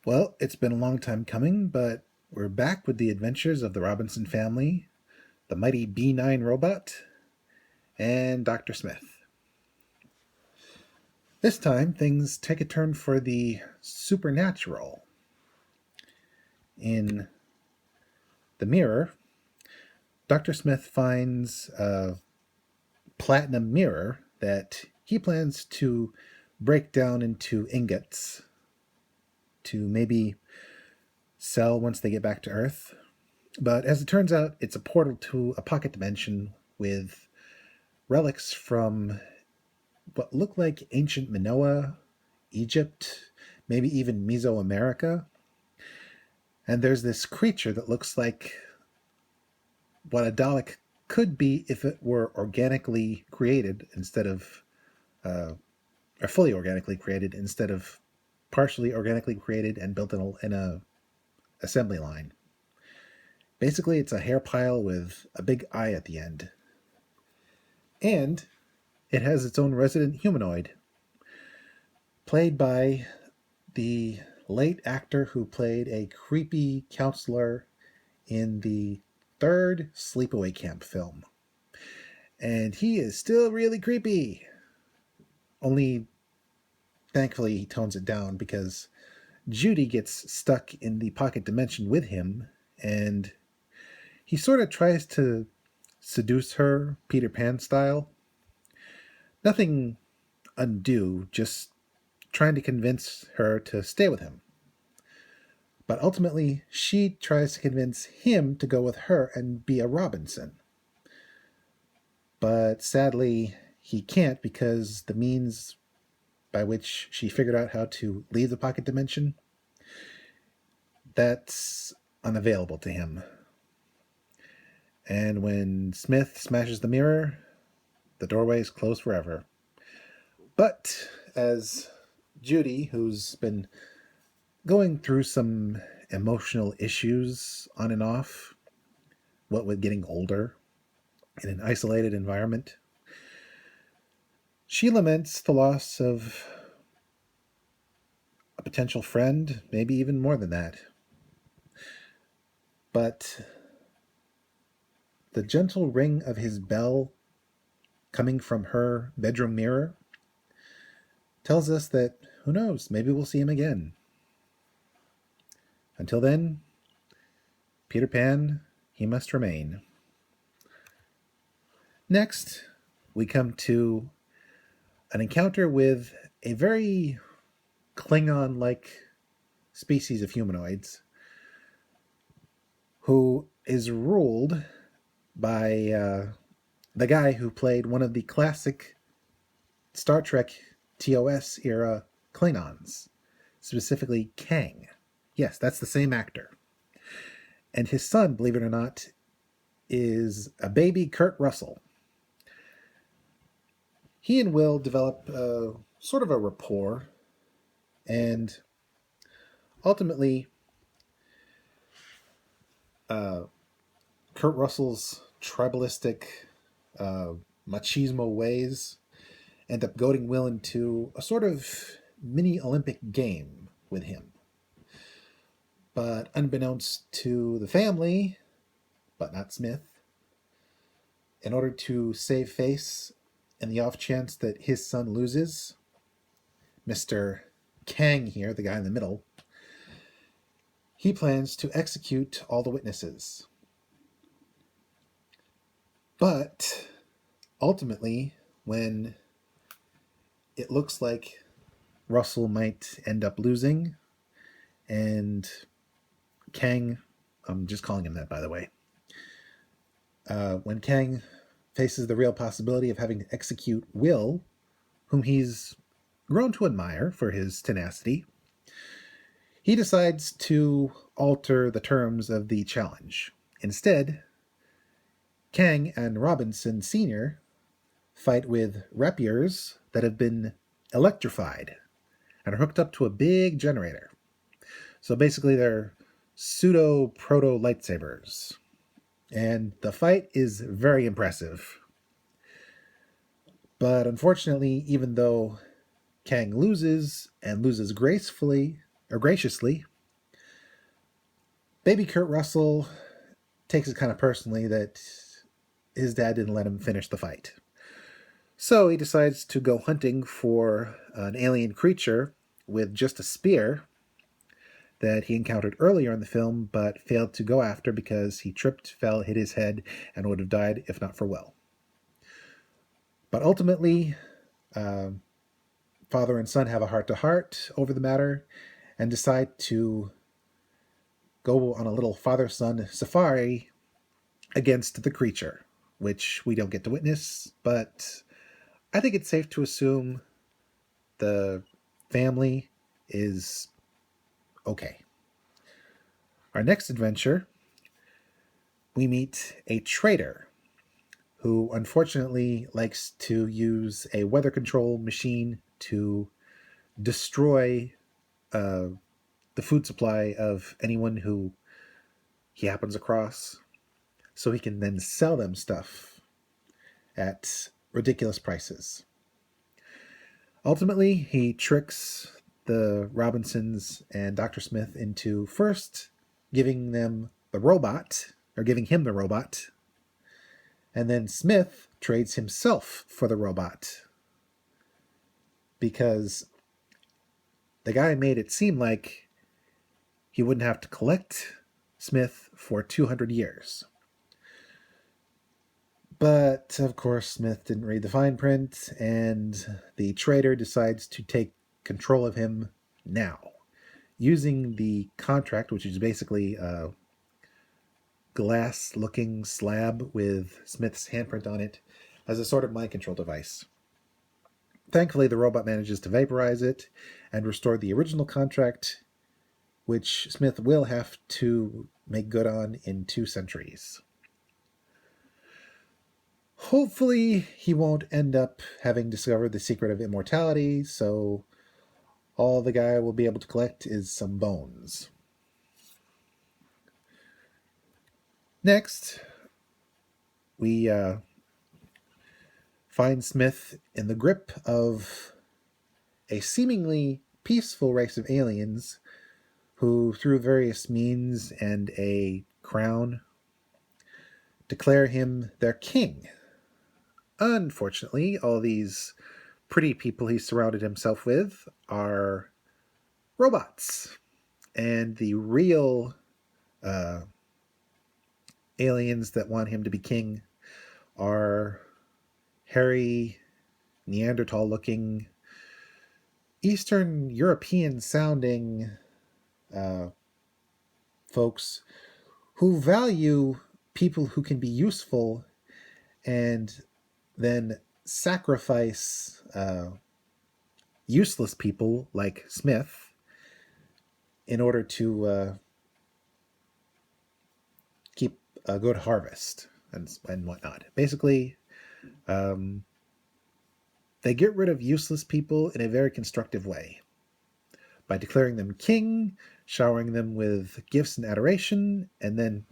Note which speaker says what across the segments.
Speaker 1: Well, it's been a long time coming, but we're back with the adventures of the Robinson family, the mighty B9 robot, and Dr. Smith. This time, things take a turn for the supernatural. In the mirror, Dr. Smith finds a platinum mirror that he plans to break down into ingots to maybe sell once they get back to Earth. But as it turns out, it's a portal to a pocket dimension with relics from what look like ancient Minoa, Egypt, maybe even Mesoamerica. And there's this creature that looks like what a Dalek could be if it were organically created instead of, or fully organically created instead of partially organically created and built in a assembly line. Basically, it's a hair pile with a big eye at the end. And it has its own resident humanoid, played by the late actor who played a creepy counselor in the third Sleepaway Camp film. And he is still really creepy. Only, thankfully, he tones it down because Judy gets stuck in the pocket dimension with him, and he sort of tries to seduce her, Peter Pan style. Nothing undue, just trying to convince her to stay with him. But ultimately, she tries to convince him to go with her and be a Robinson. But sadly, he can't because the means by which she figured out how to leave the pocket dimension, that's unavailable to him. And when Smith smashes the mirror, the doorway is closed forever. But as Judy, who's been going through some emotional issues on and off, what with getting older in an isolated environment, she laments the loss of a potential friend, maybe even more than that. But the gentle ring of his bell coming from her bedroom mirror tells us that, who knows, maybe we'll see him again. Until then, Peter Pan, he must remain. Next, we come to an encounter with a very Klingon-like species of humanoids who is ruled by the guy who played one of the classic Star Trek TOS era Klingons, specifically Kang. Yes, that's the same actor. And his son, believe it or not, is a baby Kurt Russell. He and Will develop sort of a rapport, and ultimately, Kurt Russell's tribalistic machismo ways end up goading Will into a sort of mini Olympic game with him. But unbeknownst to the family, but not Smith, in order to save face in the off chance that his son loses, Mr. Kang here, the guy in the middle, he plans to execute all the witnesses. But ultimately, when it looks like Russell might end up losing, and Kang, I'm just calling him that, by the way, when Kang faces the real possibility of having to execute Will, whom he's grown to admire for his tenacity, he decides to alter the terms of the challenge. Instead, Kang and Robinson Sr. fight with rapiers that have been electrified and are hooked up to a big generator. So basically they're pseudo-proto lightsabers. And the fight is very impressive. But unfortunately, even though Kang loses, and loses gracefully, or graciously, Baby Kurt Russell takes it kind of personally that his dad didn't let him finish the fight. So he decides to go hunting for an alien creature with just a spear that he encountered earlier in the film but failed to go after because he tripped, fell, hit his head, and would have died if not for Will. But ultimately, father and son have a heart-to-heart over the matter and decide to go on a little father-son safari against the creature, which we don't get to witness, but I think it's safe to assume the family is okay. Our next adventure, we meet a traitor who unfortunately likes to use a weather control machine to destroy the food supply of anyone who he happens across, so he can then sell them stuff at ridiculous prices. Ultimately, he tricks the Robinsons and Dr. Smith into first giving him the robot, and then Smith trades himself for the robot because the guy made it seem like he wouldn't have to collect Smith for 200 years. But, of course, Smith didn't read the fine print, and the traitor decides to take control of him now, using the contract, which is basically a glass-looking slab with Smith's handprint on it, as a sort of mind control device. Thankfully, the robot manages to vaporize it and restore the original contract, which Smith will have to make good on in 2 centuries. Hopefully, he won't end up having discovered the secret of immortality, so all the guy will be able to collect is some bones. Next, we find Smith in the grip of a seemingly peaceful race of aliens who, through various means and a crown, declare him their king. Unfortunately, all these pretty people he surrounded himself with are robots. And the real aliens that want him to be king are hairy, Neanderthal-looking, Eastern European-sounding folks who value people who can be useful and then sacrifice useless people like Smith in order to keep a good harvest and whatnot. Basically, they get rid of useless people in a very constructive way by declaring them king, showering them with gifts and adoration, and then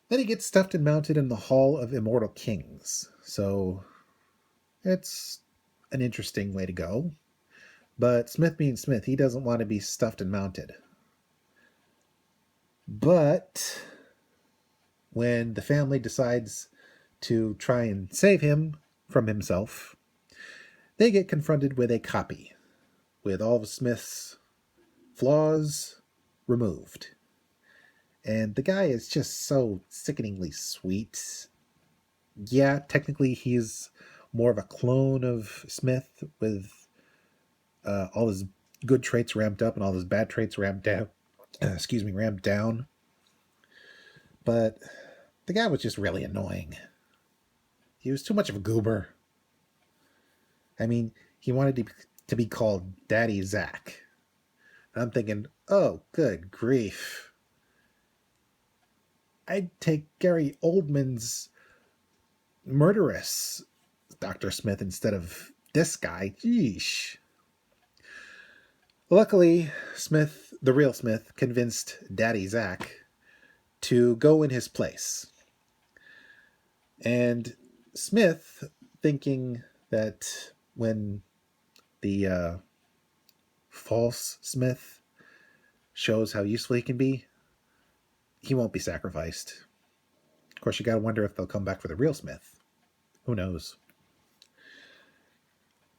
Speaker 1: he gets stuffed and mounted in the Hall of Immortal Kings. So it's an interesting way to go. But Smith being Smith, he doesn't want to be stuffed and mounted. But when the family decides to try and save him from himself, they get confronted with a copy with all of Smith's flaws removed. And the guy is just so sickeningly sweet. Yeah, technically he's more of a clone of Smith with all his good traits ramped up and all his bad traits ramped down. Ramped down. But the guy was just really annoying. He was too much of a goober. I mean, he wanted to be called Daddy Zach. And I'm thinking, oh, good grief. I'd take Gary Oldman's murderous Dr. Smith instead of this guy. Yeesh. Luckily, Smith, the real Smith, convinced Daddy Zach to go in his place. And Smith, thinking that when the false Smith shows how useful he can be, he won't be sacrificed. Of course, you gotta wonder if they'll come back for the real Smith. Who knows?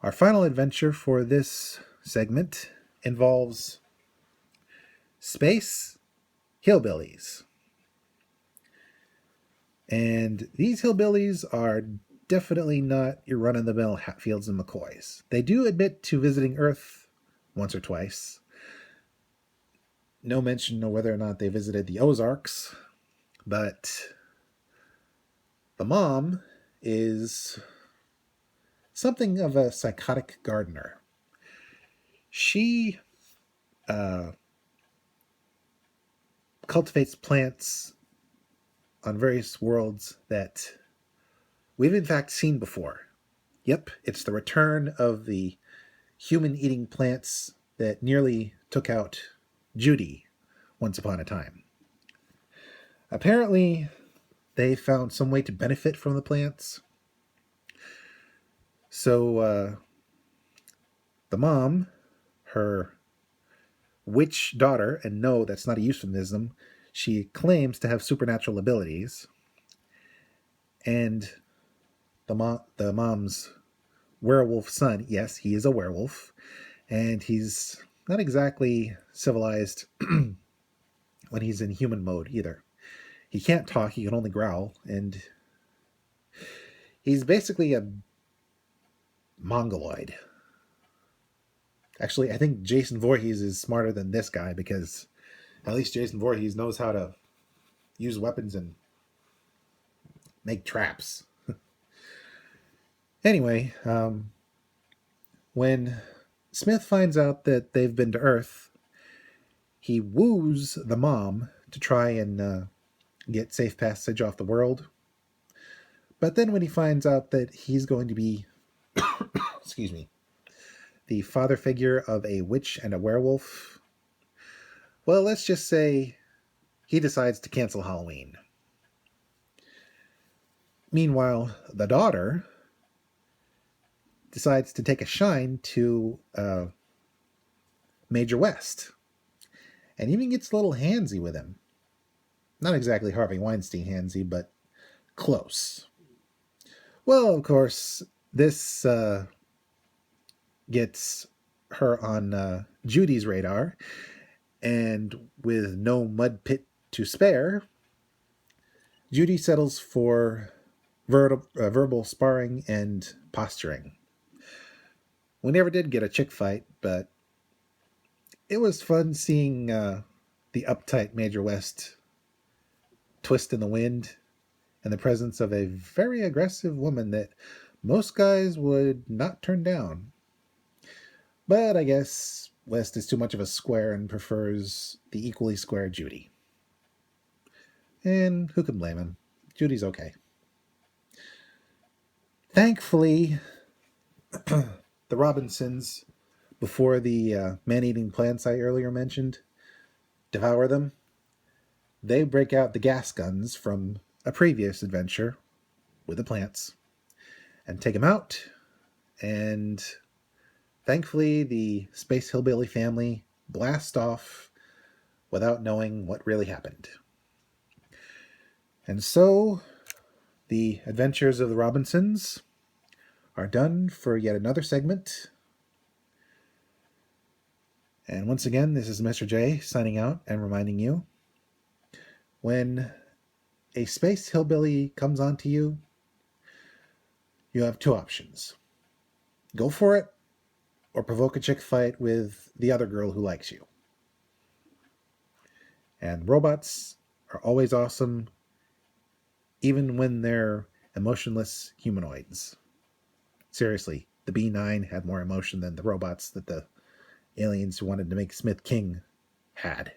Speaker 1: Our final adventure for this segment involves space hillbillies. And these hillbillies are definitely not your run-of-the-mill Hatfields and McCoys. They do admit to visiting Earth once or twice. No mention of whether or not they visited the Ozarks, but the mom is something of a psychotic gardener. She cultivates plants on various worlds that we've in fact seen before. Yep, it's the return of the human-eating plants that nearly took out Judy once upon a time. Apparently, they found some way to benefit from the plants. So, the mom, her witch daughter, and no, that's not a euphemism, she claims to have supernatural abilities. And the mom's werewolf son, yes, he is a werewolf, and he's not exactly civilized when he's in human mode either. He can't talk, he can only growl, and he's basically a mongoloid. Actually, I think Jason Voorhees is smarter than this guy, because at least Jason Voorhees knows how to use weapons and make traps. Anyway, when Smith finds out that they've been to Earth, he woos the mom to try and get safe passage off the world. But then when he finds out that he's going to be, excuse me, the father figure of a witch and a werewolf, well, let's just say he decides to cancel Halloween. Meanwhile, the daughter decides to take a shine to Major West, and even gets a little handsy with him. Not exactly Harvey Weinstein handsy, but close. Well, of course, this gets her on Judy's radar, and with no mud pit to spare, Judy settles for verbal sparring and posturing. We never did get a chick fight, but it was fun seeing the uptight Major West twist in the wind in the presence of a very aggressive woman that most guys would not turn down. But I guess West is too much of a square and prefers the equally square Judy. And who can blame him? Judy's okay. Thankfully, the Robinsons, before the man-eating plants I earlier mentioned, devour them. They break out the gas guns from a previous adventure with the plants and take them out. And thankfully, the Space Hillbilly family blast off without knowing what really happened. And so, the adventures of the Robinsons are done for yet another segment. And once again, this is Mr. J signing out and reminding you, when a space hillbilly comes onto you, you have two options. Go for it, or provoke a chick fight with the other girl who likes you. And robots are always awesome, even when they're emotionless humanoids. Seriously, the B9 had more emotion than the robots that the aliens who wanted to make Smith king had.